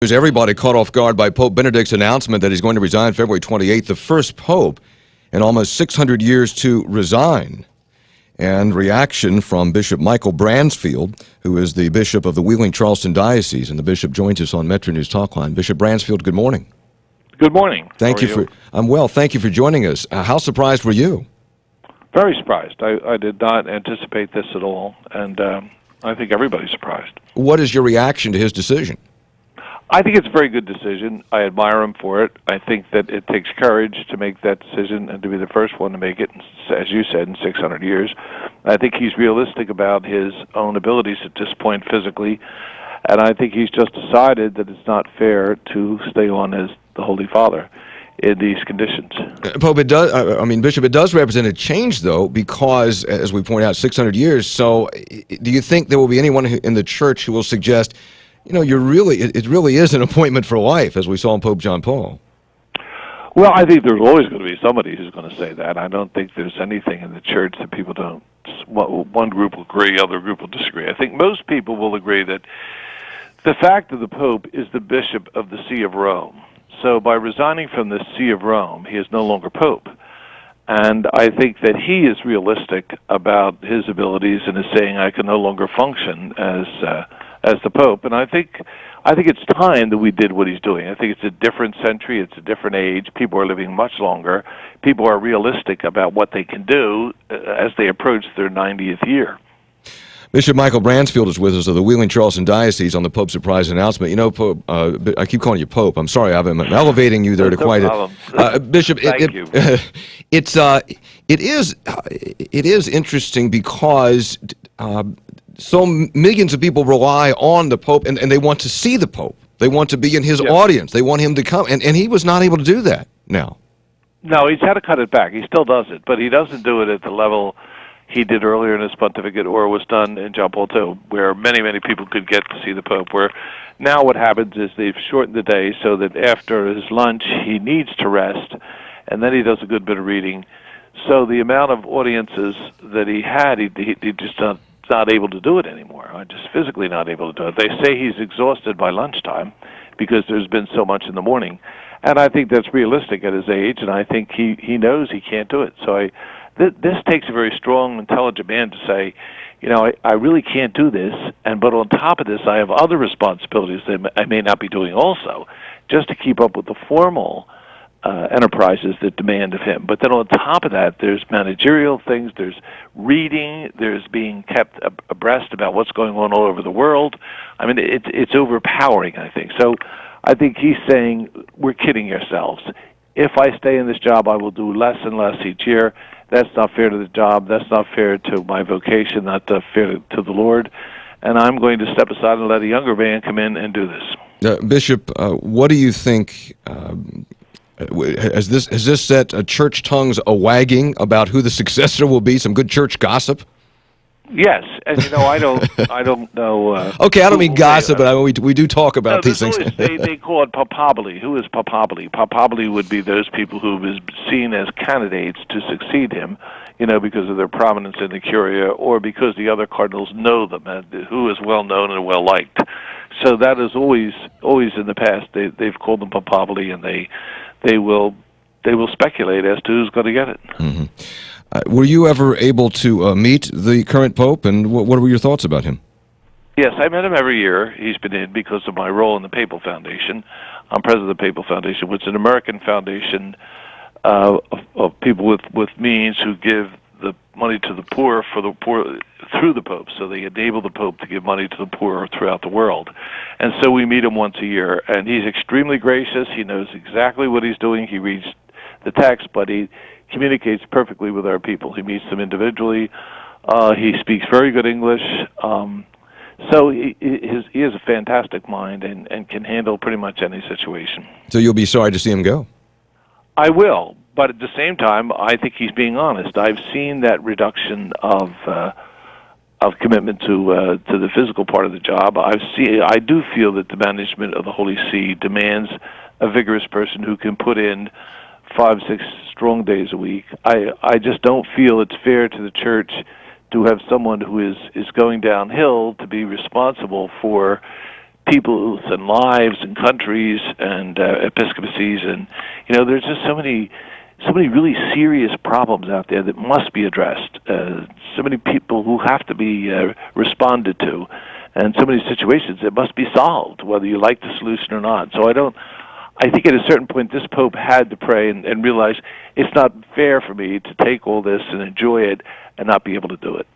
Was everybody caught off guard by Pope Benedict's announcement that he's going to resign February 28th, the first pope in almost 600 years to resign. And reaction from Bishop Michael Bransfield, who is the bishop of the Wheeling-Charleston Diocese, and the bishop joins us on Metro News Talkline. Bishop Bransfield, good morning. Good morning. Thank you for. I'm well. Thank you for joining us. How surprised were you? Very surprised. I did not anticipate this at all, and I think everybody's surprised. What is your reaction to his decision? I think it's a very good decision. I admire him for it. I think that it takes courage to make that decision and to be the first one to make it, as you said, in 600 years. I think he's realistic about his own abilities at this point physically, and I think he's just decided that it's not fair to stay on as the Holy Father in these conditions. Pope, Bishop, it does represent a change, though, because, as we point out, 600 years. So do you think there will be anyone in the Church who will suggest, you know, it really is an appointment for life, as we saw in Pope John Paul? Well, I think there's always going to be somebody who's going to say that. I don't think there's anything in the Church that people don't, one group will agree, other group will disagree. I think most people will agree that the fact that the Pope is the bishop of the See of Rome. So by resigning from the See of Rome, he is no longer Pope. And I think that he is realistic about his abilities and is saying, I can no longer function as the Pope. And I think it's time that we did what he's doing. I think it's a different century, it's a different age. People are living much longer. People are realistic about what they can do as they approach their 90th year. Bishop Michael Bransfield is with us of the Wheeling-Charleston Diocese on the Pope's surprise announcement. You know, Pope, I keep calling you Pope. I'm sorry, I'm elevating you there to quite a Bishop. Thank you. It is interesting because so millions of people rely on the Pope, and they want to see the Pope. They want to be in his audience. They want him to come, and he was not able to do that now. No, he's had to cut it back. He still does it, but he doesn't do it at the level he did earlier in his pontificate, or was done in John Paul II, where many, many people could get to see the Pope. Where now what happens is they've shortened the day so that after his lunch he needs to rest, and then he does a good bit of reading. So the amount of audiences that he had, he just not able to do it anymore. Just physically not able to do it. They say he's exhausted by lunchtime because there's been so much in the morning, and I think that's realistic at his age, and I think he knows he can't do it. So this takes a very strong, intelligent man to say, you know, I really can't do this, but on top of this, I have other responsibilities that I may not be doing also, just to keep up with the formal enterprises that demand of him. But then on top of that, there's managerial things, there's reading, there's being kept abreast about what's going on all over the world. I mean, it's overpowering, I think. So I think he's saying, we're kidding yourselves. If I stay in this job, I will do less and less each year. That's not fair to the job. That's not fair to my vocation, not fair to the Lord. And I'm going to step aside and let a younger man come in and do this. Bishop, what do you think? Has this set church tongues a-wagging about who the successor will be? Some good church gossip? Yes, and you know, I don't know. Okay, I don't mean gossip, but we do talk about these things. They call it papabile. Who is papabile? Papabile would be those people who is seen as candidates to succeed him, you know, because of their prominence in the curia, or because the other cardinals know them, who is well known and well liked. So that is always in the past. They've called them papabile, and they will speculate as to who's going to get it. Mm-hmm. Were you ever able to meet the current Pope, and what were your thoughts about him? Yes, I met him every year. He's been in because of my role in the Papal Foundation. I'm president of the Papal Foundation, which is an American foundation of people with means who give the money to the poor through the Pope. So they enable the Pope to give money to the poor throughout the world. And so we meet him once a year, and he's extremely gracious. He knows exactly what he's doing. He reads the text, but he communicates perfectly with our people. He meets them individually. He speaks very good English. So he has a fantastic mind and can handle pretty much any situation. So you'll be sorry to see him go? I will, but at the same time, I think he's being honest. I've seen that reduction of commitment to the physical part of the job. I do feel that the management of the Holy See demands a vigorous person who can put in 5-6 strong days a week. I just don't feel it's fair to the Church to have someone who is going downhill to be responsible for peoples and lives and countries and episcopacies, and there's just so many really serious problems out there that must be addressed. So many people who have to be responded to, and so many situations that must be solved, whether you like the solution or not. So I think at a certain point this Pope had to pray and realize it's not fair for me to take all this and enjoy it and not be able to do it.